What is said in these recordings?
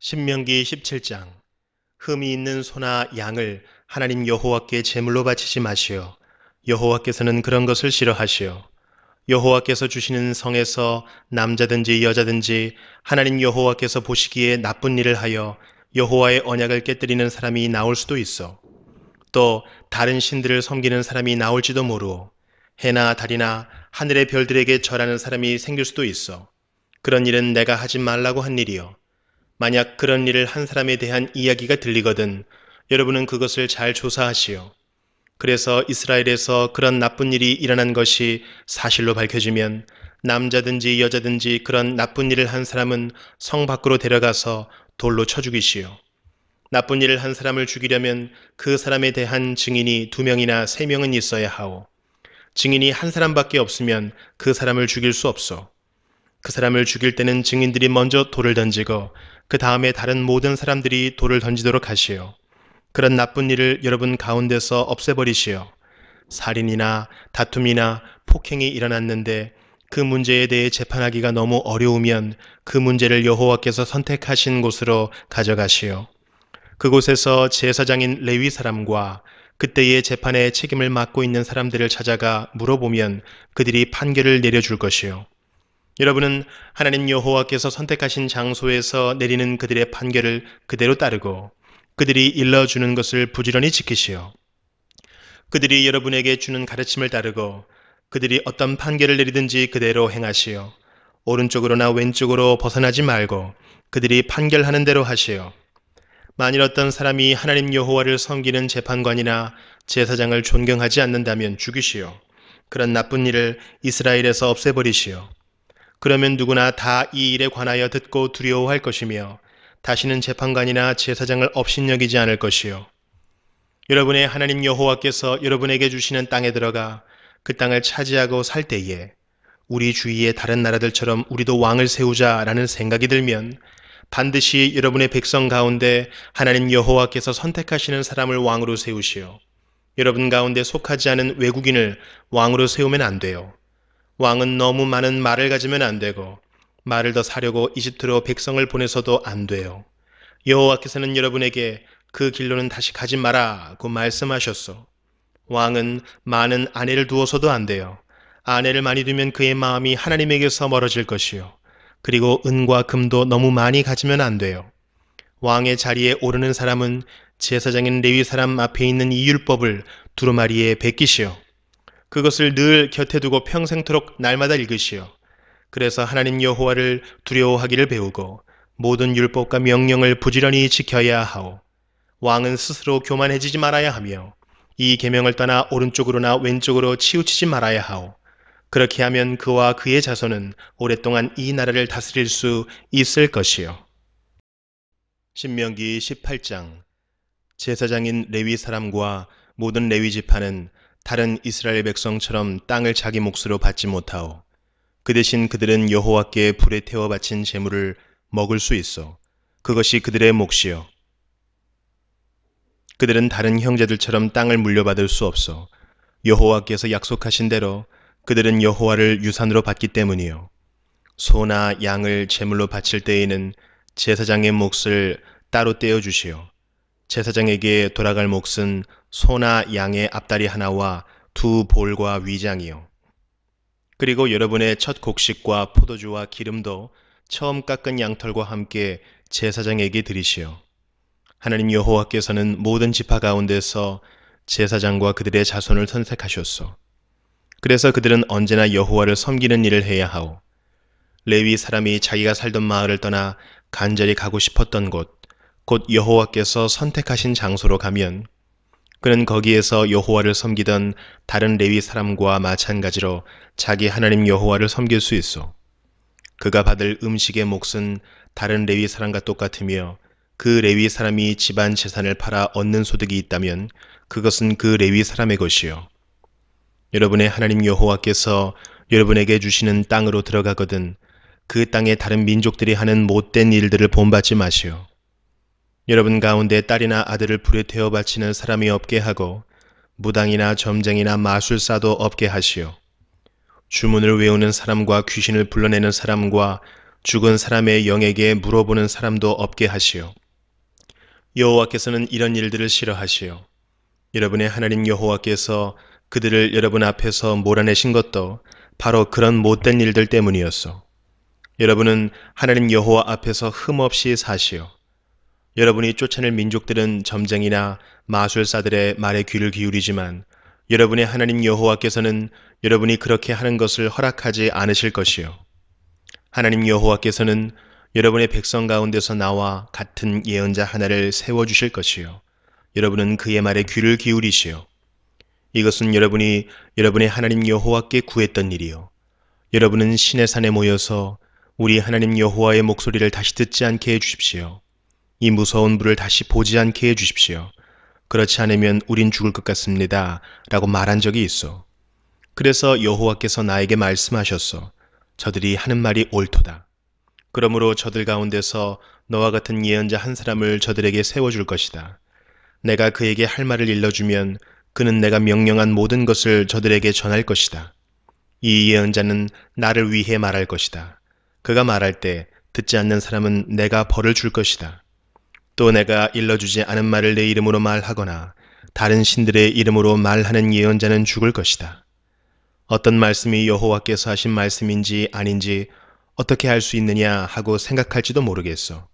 신명기 17장. 흠이 있는 소나 양을 하나님 여호와께 제물로 바치지 마시어. 여호와께서는 그런 것을 싫어하시어. 여호와께서 주시는 성에서 남자든지 여자든지 하나님 여호와께서 보시기에 나쁜 일을 하여 여호와의 언약을 깨뜨리는 사람이 나올 수도 있어. 또 다른 신들을 섬기는 사람이 나올지도 모르오. 해나 달이나 하늘의 별들에게 절하는 사람이 생길 수도 있어. 그런 일은 내가 하지 말라고 한 일이요. 만약 그런 일을 한 사람에 대한 이야기가 들리거든 여러분은 그것을 잘 조사하시오. 그래서 이스라엘에서 그런 나쁜 일이 일어난 것이 사실로 밝혀지면 남자든지 여자든지 그런 나쁜 일을 한 사람은 성 밖으로 데려가서 돌로 쳐 죽이시오. 나쁜 일을 한 사람을 죽이려면 그 사람에 대한 증인이 2명이나 3명은 있어야 하오. 증인이 한 사람밖에 없으면 그 사람을 죽일 수 없어. 그 사람을 죽일 때는 증인들이 먼저 돌을 던지고 그 다음에 다른 모든 사람들이 돌을 던지도록 하시오. 그런 나쁜 일을 여러분 가운데서 없애버리시오. 살인이나 다툼이나 폭행이 일어났는데 그 문제에 대해 재판하기가 너무 어려우면 그 문제를 여호와께서 선택하신 곳으로 가져가시오. 그곳에서 제사장인 레위 사람과 그때의 재판의 책임을 맡고 있는 사람들을 찾아가 물어보면 그들이 판결을 내려줄 것이오. 여러분은 하나님 여호와께서 선택하신 장소에서 내리는 그들의 판결을 그대로 따르고 그들이 일러주는 것을 부지런히 지키시오. 그들이 여러분에게 주는 가르침을 따르고 그들이 어떤 판결을 내리든지 그대로 행하시오. 오른쪽으로나 왼쪽으로 벗어나지 말고 그들이 판결하는 대로 하시오. 만일 어떤 사람이 하나님 여호와를 섬기는 재판관이나 제사장을 존경하지 않는다면 죽이시오. 그런 나쁜 일을 이스라엘에서 없애버리시오. 그러면 누구나 다 이 일에 관하여 듣고 두려워할 것이며 다시는 재판관이나 제사장을 업신여기지 않을 것이요. 여러분의 하나님 여호와께서 여러분에게 주시는 땅에 들어가 그 땅을 차지하고 살 때에 우리 주위의 다른 나라들처럼 우리도 왕을 세우자라는 생각이 들면 반드시 여러분의 백성 가운데 하나님 여호와께서 선택하시는 사람을 왕으로 세우시오. 여러분 가운데 속하지 않은 외국인을 왕으로 세우면 안 돼요. 왕은 너무 많은 말을 가지면 안 되고 말을 더 사려고 이집트로 백성을 보내서도 안 돼요. 여호와께서는 여러분에게 그 길로는 다시 가지 마라고 말씀하셨소. 왕은 많은 아내를 두어서도 안 돼요. 아내를 많이 두면 그의 마음이 하나님에게서 멀어질 것이요. 그리고 은과 금도 너무 많이 가지면 안 돼요. 왕의 자리에 오르는 사람은 제사장인 레위 사람 앞에 있는 이 율법을 두루마리에 베끼시오. 그것을 늘 곁에 두고 평생토록 날마다 읽으시오. 그래서 하나님 여호와를 두려워하기를 배우고 모든 율법과 명령을 부지런히 지켜야 하오. 왕은 스스로 교만해지지 말아야 하며 이 계명을 떠나 오른쪽으로나 왼쪽으로 치우치지 말아야 하오. 그렇게 하면 그와 그의 자손은 오랫동안 이 나라를 다스릴 수 있을 것이요. 신명기 18장. 제사장인 레위 사람과 모든 레위 지파는 다른 이스라엘 백성처럼 땅을 자기 몫으로 받지 못하오. 그 대신 그들은 여호와께 불에 태워 바친 제물을 먹을 수 있어. 그것이 그들의 몫이요. 그들은 다른 형제들처럼 땅을 물려받을 수 없어. 여호와께서 약속하신 대로 그들은 여호와를 유산으로 받기 때문이요. 소나 양을 제물로 바칠 때에는 제사장의 몫을 따로 떼어주시오. 제사장에게 돌아갈 몫은 소나 양의 앞다리 하나와 2 볼과 위장이요. 그리고 여러분의 첫 곡식과 포도주와 기름도 처음 깎은 양털과 함께 제사장에게 드리시오. 하나님 여호와께서는 모든 지파 가운데서 제사장과 그들의 자손을 선택하셨소. 그래서 그들은 언제나 여호와를 섬기는 일을 해야 하오. 레위 사람이 자기가 살던 마을을 떠나 간절히 가고 싶었던 곳, 곧 여호와께서 선택하신 장소로 가면 그는 거기에서 여호와를 섬기던 다른 레위 사람과 마찬가지로 자기 하나님 여호와를 섬길 수 있어. 그가 받을 음식의 몫은 다른 레위 사람과 똑같으며 그 레위 사람이 집안 재산을 팔아 얻는 소득이 있다면 그것은 그 레위 사람의 것이요. 여러분의 하나님 여호와께서 여러분에게 주시는 땅으로 들어가거든 그 땅의 다른 민족들이 하는 못된 일들을 본받지 마시오. 여러분 가운데 딸이나 아들을 불에 태워 바치는 사람이 없게 하고 무당이나 점쟁이나 마술사도 없게 하시오. 주문을 외우는 사람과 귀신을 불러내는 사람과 죽은 사람의 영에게 물어보는 사람도 없게 하시오. 여호와께서는 이런 일들을 싫어하시오. 여러분의 하나님 여호와께서 그들을 여러분 앞에서 몰아내신 것도 바로 그런 못된 일들 때문이었소. 여러분은 하나님 여호와 앞에서 흠없이 사시오. 여러분이 쫓아낼 민족들은 점쟁이나 마술사들의 말에 귀를 기울이지만 여러분의 하나님 여호와께서는 여러분이 그렇게 하는 것을 허락하지 않으실 것이요. 하나님 여호와께서는 여러분의 백성 가운데서 나와 같은 예언자 하나를 세워주실 것이요. 여러분은 그의 말에 귀를 기울이시오. 이것은 여러분이 여러분의 하나님 여호와께 구했던 일이요. 여러분은 시내 산에 모여서 우리 하나님 여호와의 목소리를 다시 듣지 않게 해주십시오. 이 무서운 불을 다시 보지 않게 해주십시오. 그렇지 않으면 우린 죽을 것 같습니다. 라고 말한 적이 있어. 그래서 여호와께서 나에게 말씀하셨어. 저들이 하는 말이 옳도다. 그러므로 저들 가운데서 너와 같은 예언자 한 사람을 저들에게 세워줄 것이다. 내가 그에게 할 말을 일러주면 그는 내가 명령한 모든 것을 저들에게 전할 것이다. 이 예언자는 나를 위해 말할 것이다. 그가 말할 때 듣지 않는 사람은 내가 벌을 줄 것이다. 또 내가 일러주지 않은 말을 내 이름으로 말하거나 다른 신들의 이름으로 말하는 예언자는 죽을 것이다. 어떤 말씀이 여호와께서 하신 말씀인지 아닌지 어떻게 알 수 있느냐 하고 생각할지도 모르겠어.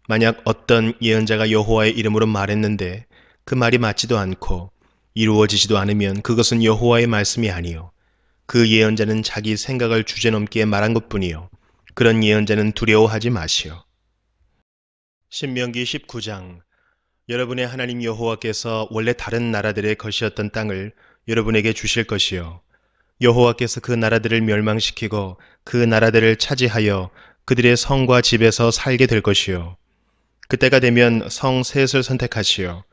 만약 어떤 예언자가 여호와의 이름으로 말했는데 그 말이 맞지도 않고 이루어지지도 않으면 그것은 여호와의 말씀이 아니요. 그 예언자는 자기 생각을 주제넘게 말한 것뿐이요. 그런 예언자는 두려워하지 마시오. 신명기 19장. 여러분의 하나님 여호와께서 원래 다른 나라들의 것이었던 땅을 여러분에게 주실 것이요. 여호와께서 그 나라들을 멸망시키고 그 나라들을 차지하여 그들의 성과 집에서 살게 될 것이요. 그때가 되면 성 셋을 선택하시오.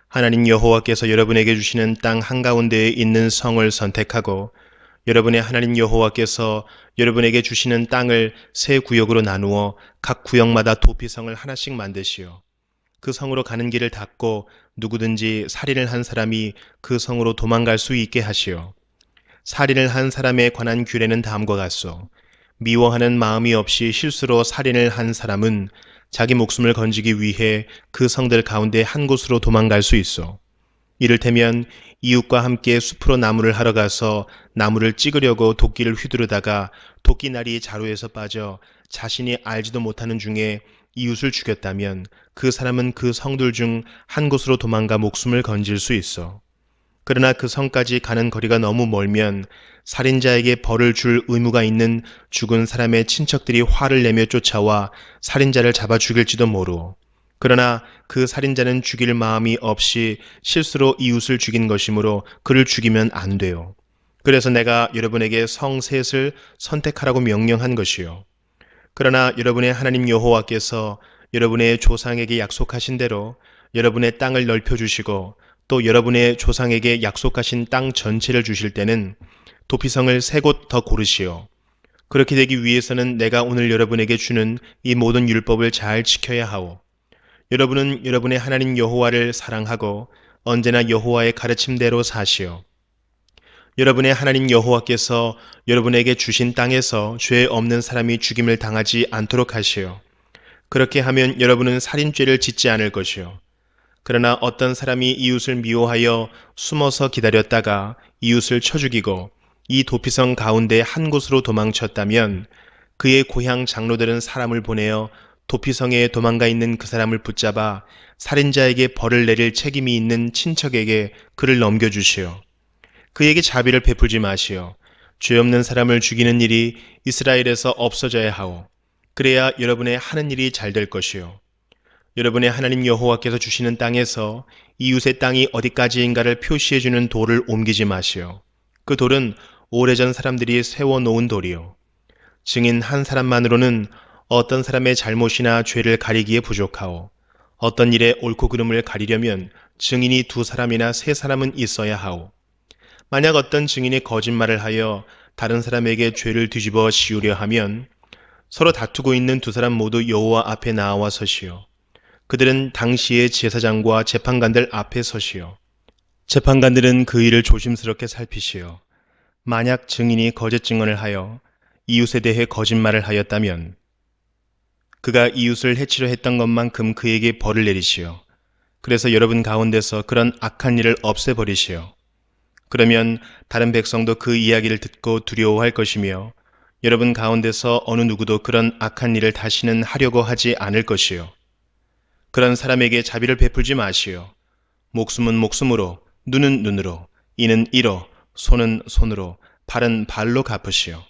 하나님 여호와께서 여러분에게 주시는 땅 한가운데에 있는 성을 선택하고 여러분의 하나님 여호와께서 여러분에게 주시는 땅을 세 구역으로 나누어 각 구역마다 도피성을 하나씩 만드시오. 그 성으로 가는 길을 닫고 누구든지 살인을 한 사람이 그 성으로 도망갈 수 있게 하시오. 살인을 한 사람에 관한 규례는 다음과 같소. 미워하는 마음이 없이 실수로 살인을 한 사람은 자기 목숨을 건지기 위해 그 성들 가운데 한 곳으로 도망갈 수 있어. 이를테면 이웃과 함께 숲으로 나무를 하러 가서 나무를 찍으려고 도끼를 휘두르다가 도끼날이 자루에서 빠져 자신이 알지도 못하는 중에 이웃을 죽였다면 그 사람은 그 성들 중 한 곳으로 도망가 목숨을 건질 수 있어. 그러나 그 성까지 가는 거리가 너무 멀면 살인자에게 벌을 줄 의무가 있는 죽은 사람의 친척들이 화를 내며 쫓아와 살인자를 잡아 죽일지도 모르오. 그러나 그 살인자는 죽일 마음이 없이 실수로 이웃을 죽인 것이므로 그를 죽이면 안 돼요. 그래서 내가 여러분에게 성 셋을 선택하라고 명령한 것이요. 그러나 여러분의 하나님 여호와께서 여러분의 조상에게 약속하신 대로 여러분의 땅을 넓혀주시고 또 여러분의 조상에게 약속하신 땅 전체를 주실 때는 도피성을 세 곳 더 고르시오. 그렇게 되기 위해서는 내가 오늘 여러분에게 주는 이 모든 율법을 잘 지켜야 하오. 여러분은 여러분의 하나님 여호와를 사랑하고 언제나 여호와의 가르침대로 사시오. 여러분의 하나님 여호와께서 여러분에게 주신 땅에서 죄 없는 사람이 죽임을 당하지 않도록 하시오. 그렇게 하면 여러분은 살인죄를 짓지 않을 것이오. 그러나 어떤 사람이 이웃을 미워하여 숨어서 기다렸다가 이웃을 쳐 죽이고 이 도피성 가운데 한 곳으로 도망쳤다면 그의 고향 장로들은 사람을 보내어 도피성에 도망가 있는 그 사람을 붙잡아 살인자에게 벌을 내릴 책임이 있는 친척에게 그를 넘겨주시오. 그에게 자비를 베풀지 마시오. 죄 없는 사람을 죽이는 일이 이스라엘에서 없어져야 하오. 그래야 여러분의 하는 일이 잘 될 것이오. 여러분의 하나님 여호와께서 주시는 땅에서 이웃의 땅이 어디까지인가를 표시해주는 돌을 옮기지 마시오. 그 돌은 오래전 사람들이 세워놓은 돌이요. 증인 한 사람만으로는 어떤 사람의 잘못이나 죄를 가리기에 부족하오. 어떤 일의 옳고 그름을 가리려면 증인이 두 사람이나 세 사람은 있어야 하오. 만약 어떤 증인이 거짓말을 하여 다른 사람에게 죄를 뒤집어 씌우려 하면 서로 다투고 있는 두 사람 모두 여호와 앞에 나와 서시오. 그들은 당시의 제사장과 재판관들 앞에 서시오. 재판관들은 그 일을 조심스럽게 살피시오. 만약 증인이 거짓 증언을 하여 이웃에 대해 거짓말을 하였다면 그가 이웃을 해치려 했던 것만큼 그에게 벌을 내리시오. 그래서 여러분 가운데서 그런 악한 일을 없애버리시오. 그러면 다른 백성도 그 이야기를 듣고 두려워할 것이며 여러분 가운데서 어느 누구도 그런 악한 일을 다시는 하려고 하지 않을 것이요. 그런 사람에게 자비를 베풀지 마시오. 목숨은 목숨으로, 눈은 눈으로, 이는 이로, 손은 손으로, 발은 발로 갚으시오.